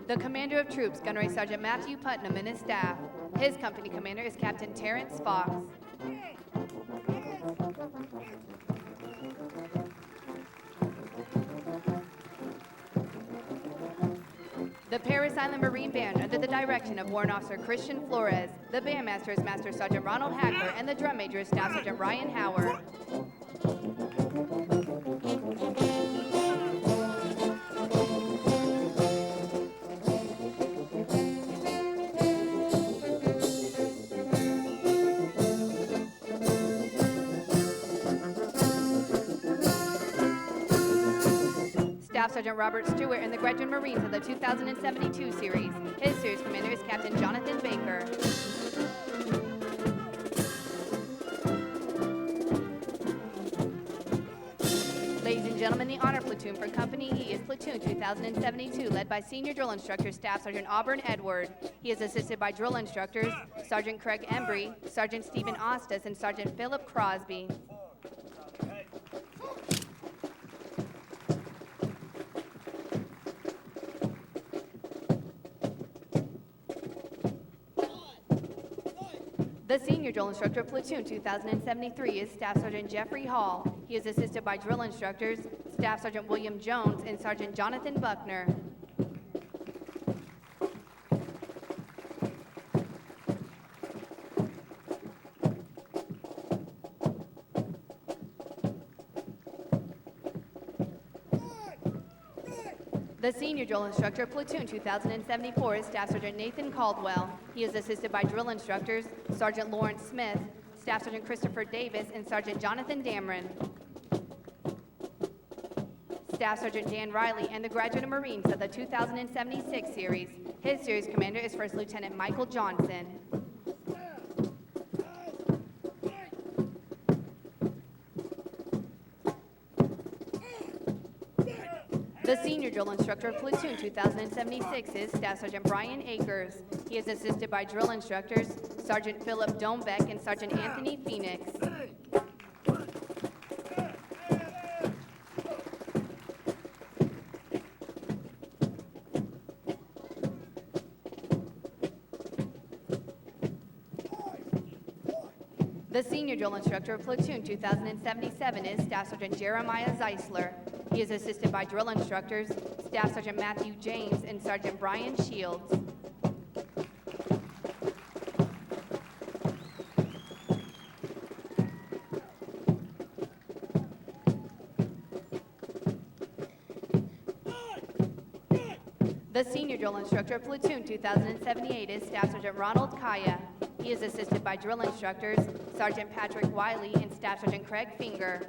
The commander of troops, Gunnery Sergeant Matthew Putnam, and his staff. His company commander is Captain Terrence Fox. The Parris Island Marine Band, under the direction of Warrant Officer Christian Flores. The bandmaster is Master Sergeant Ronald Hackler, and the drum major is Staff Sergeant Ryan Howard. Staff Sergeant Robert Stewart and the Graduate Marines of the 2072 series. His series commander is Captain Jonathan Baker. Ladies and gentlemen, the Honor Platoon for Company E is Platoon 2072, led by Senior Drill Instructor Staff Sergeant Auburn Edward. He is assisted by drill instructors Sergeant Craig Embry, Sergeant Stephen Ostis, and Sergeant Philip Crosby. The Senior Drill Instructor Platoon 2073 is Staff Sergeant Jeffrey Hall. He is assisted by drill instructors Staff Sergeant William Jones and Sergeant Jonathan Buckner. The Senior Drill Instructor Platoon 2074 is Staff Sergeant Nathan Caldwell. He is assisted by drill instructors Sergeant Lawrence Smith, Staff Sergeant Christopher Davis, and Sergeant Jonathan Dameron. Staff Sergeant Dan Riley and the Graduate Marines of the 2076 series. His series commander is First Lieutenant Michael Johnson. The Senior Drill Instructor Platoon 2076 is Staff Sergeant Brian Akers. He is assisted by drill instructors Sergeant Philip Domebeck and Sergeant Anthony Phoenix. The Senior Drill Instructor of Platoon 2077 is Staff Sergeant Jeremiah Zeisler. He is assisted by drill instructors Staff Sergeant Matthew James and Sergeant Brian Shields. The Senior Drill Instructor of Platoon 2078 is Staff Sergeant Ronald Kaya. He is assisted by drill instructors Sergeant Patrick Wiley and Staff Sergeant Craig Finger.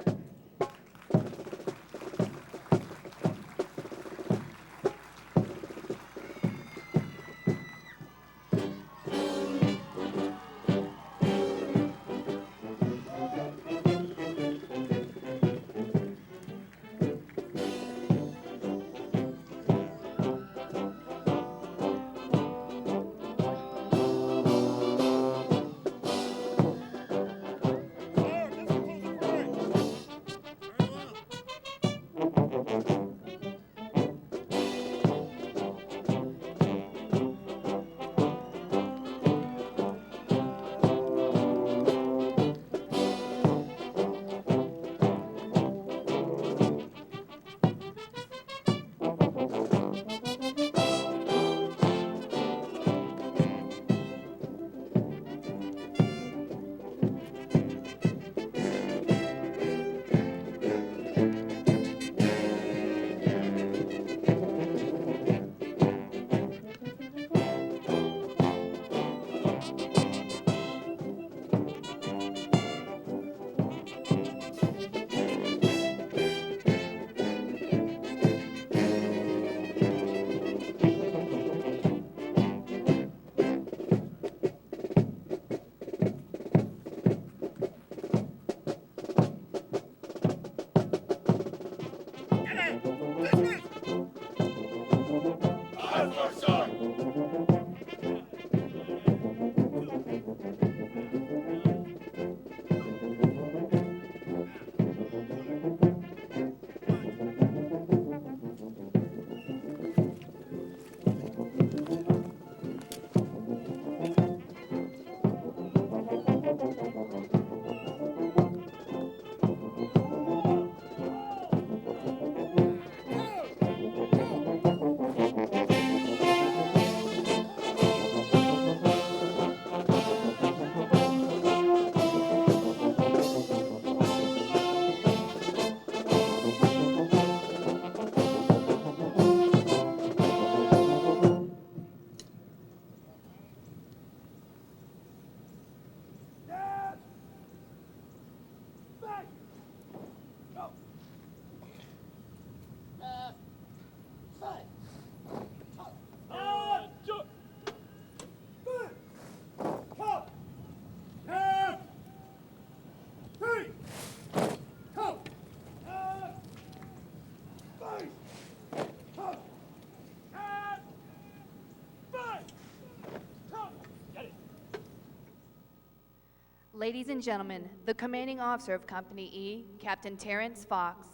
Ladies and gentlemen, the commanding officer of Company E, Captain Terrence Fox.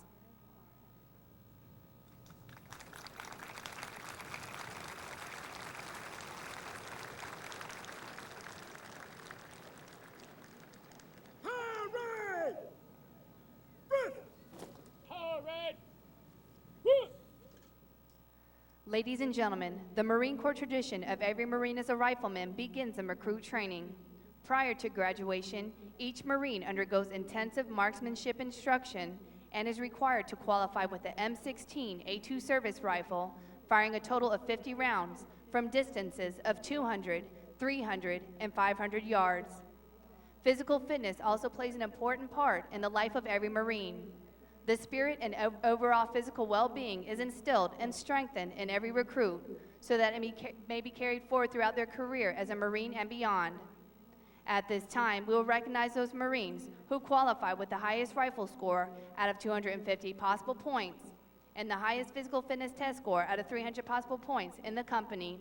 Ladies and gentlemen, the Marine Corps tradition of every Marine as a rifleman begins in recruit training. Prior to graduation, each Marine undergoes intensive marksmanship instruction and is required to qualify with the M16A2 service rifle, firing a total of 50 rounds from distances of 200, 300, and 500 yards. Physical fitness also plays an important part in the life of every Marine. The spirit and overall physical well-being is instilled and strengthened in every recruit so that it may be carried forward throughout their career as a Marine and beyond. At this time, we will recognize those Marines who qualify with the highest rifle score out of 250 possible points and the highest physical fitness test score out of 300 possible points in the company.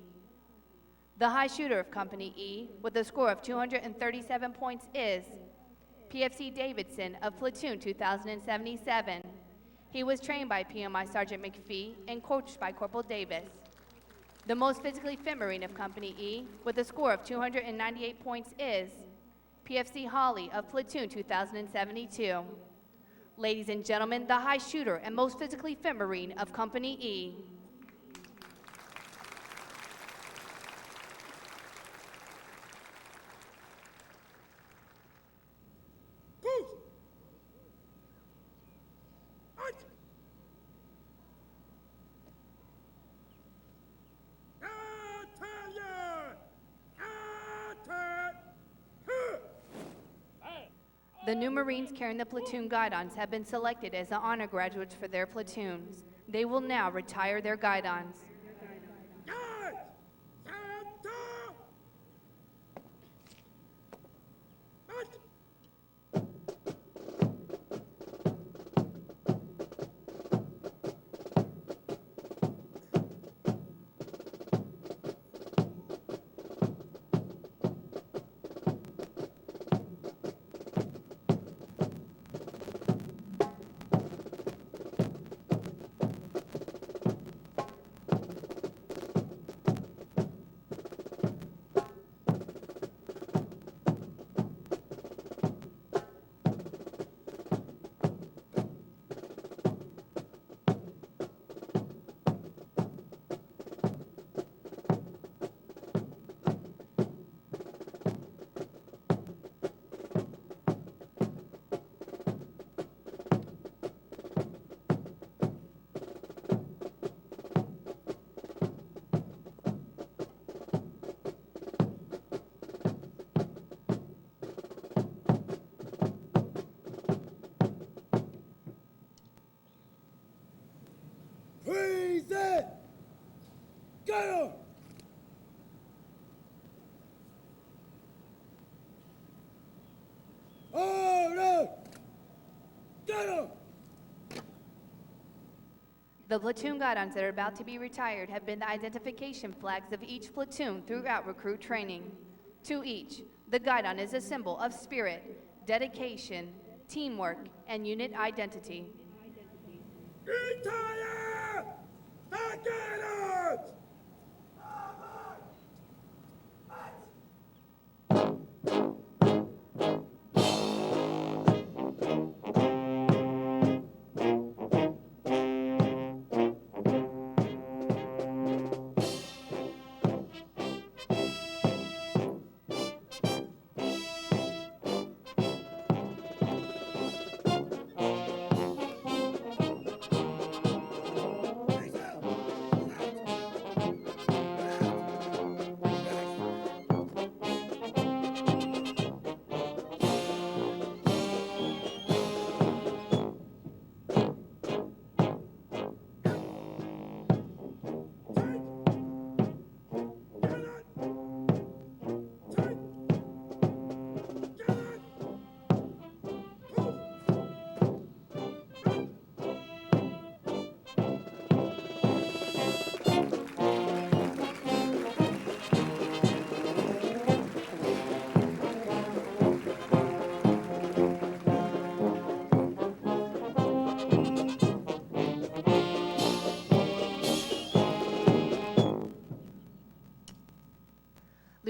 The high shooter of Company E with a score of 237 points is PFC Davidson of Platoon 2077. He was trained by PMI Sergeant McPhee and coached by Corporal Davis. The most physically fit Marine of Company E with a score of 298 points is PFC Holly of Platoon 2072. Ladies and gentlemen, the high shooter and most physically fit Marine of Company E. The new Marines carrying the platoon guidons have been selected as the honor graduates for their platoons. They will now retire their guidons. The platoon guidons that are about to be retired have been the identification flags of each platoon throughout recruit training. To each, the guidon is a symbol of spirit, dedication, teamwork, and unit identity. Retire the guidons!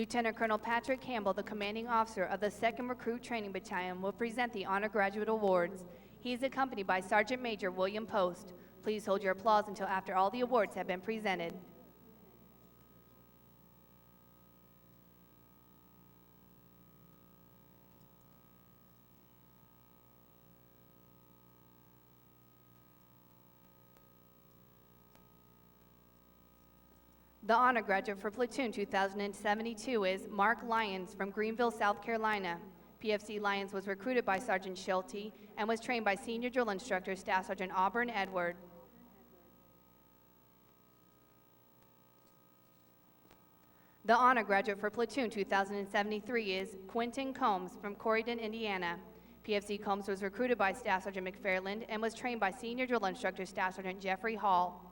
Lieutenant Colonel Patrick Campbell, the commanding officer of the 2nd Recruit Training Battalion, will present the Honor Graduate Awards. He is accompanied by Sergeant Major William Post. Please hold your applause until after all the awards have been presented. The honor graduate for Platoon 2072 is Mark Lyons from Greenville, South Carolina. PFC Lyons was recruited by Sergeant Schulte and was trained by Senior Drill Instructor Staff Sergeant Auburn Edward. The honor graduate for Platoon 2073 is Quentin Combs from Corydon, Indiana. PFC Combs was recruited by Staff Sergeant McFarland and was trained by Senior Drill Instructor Staff Sergeant Jeffrey Hall.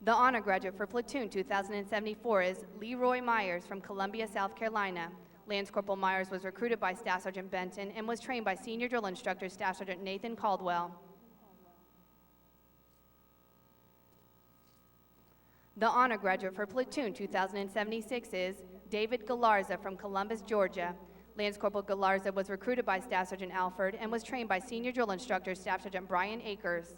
The honor graduate for Platoon 2074 is Leroy Myers from Columbia, South Carolina. Lance Corporal Myers was recruited by Staff Sergeant Benton and was trained by Senior Drill Instructor Staff Sergeant Nathan Caldwell. The honor graduate for Platoon 2076 is David Galarza from Columbus, Georgia. Lance Corporal Galarza was recruited by Staff Sergeant Alford and was trained by Senior Drill Instructor Staff Sergeant Brian Akers.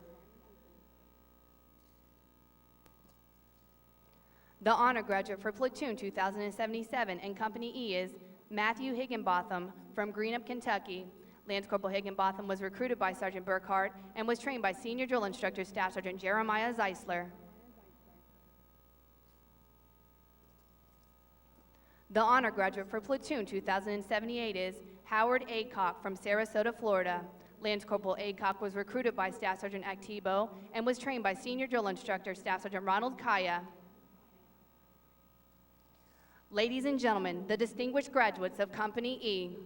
The honor graduate for Platoon 2077 and Company E is Matthew Higginbotham from Greenup, Kentucky. Lance Corporal Higginbotham was recruited by Sergeant Burkhart and was trained by Senior Drill Instructor Staff Sergeant Jeremiah Zeisler. The honor graduate for Platoon 2078 is Howard Aycock from Sarasota, Florida. Lance Corporal Aycock was recruited by Staff Sergeant Actibo and was trained by Senior Drill Instructor Staff Sergeant Ronald Kaya. Ladies and gentlemen, the distinguished graduates of Company E.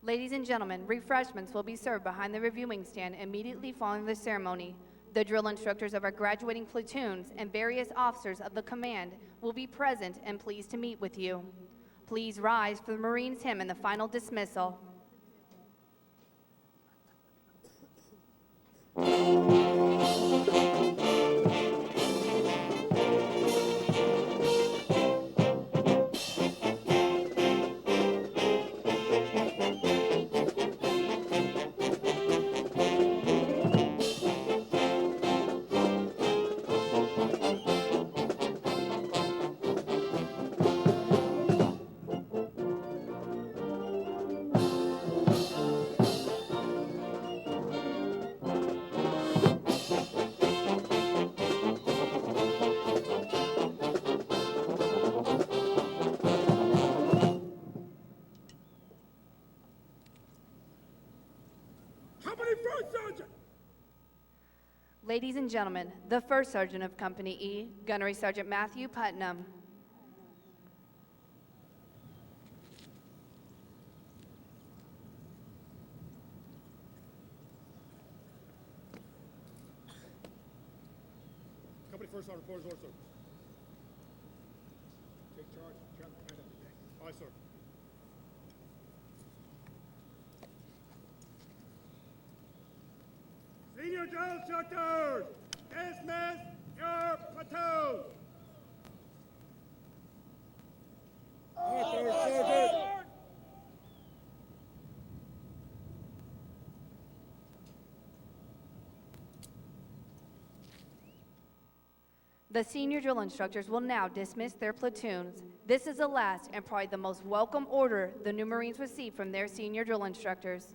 Ladies and gentlemen, refreshments will be served behind the reviewing stand immediately following the ceremony. The drill instructors of our graduating platoons and various officers of the command will be present and pleased to meet with you. Please rise for the Marines hymn and the final dismissal. Ladies and gentlemen, the First Sergeant of Company E, Gunnery Sergeant Matthew Putnam. Company first sergeant, report his order, sir. Take charge, captain, command everything. Aye, sir. Senior drill instructors, dismiss your platoon. Aye, Sergeant. The senior drill instructors will now dismiss their platoons. This is the last and probably the most welcome order the new Marines receive from their senior drill instructors.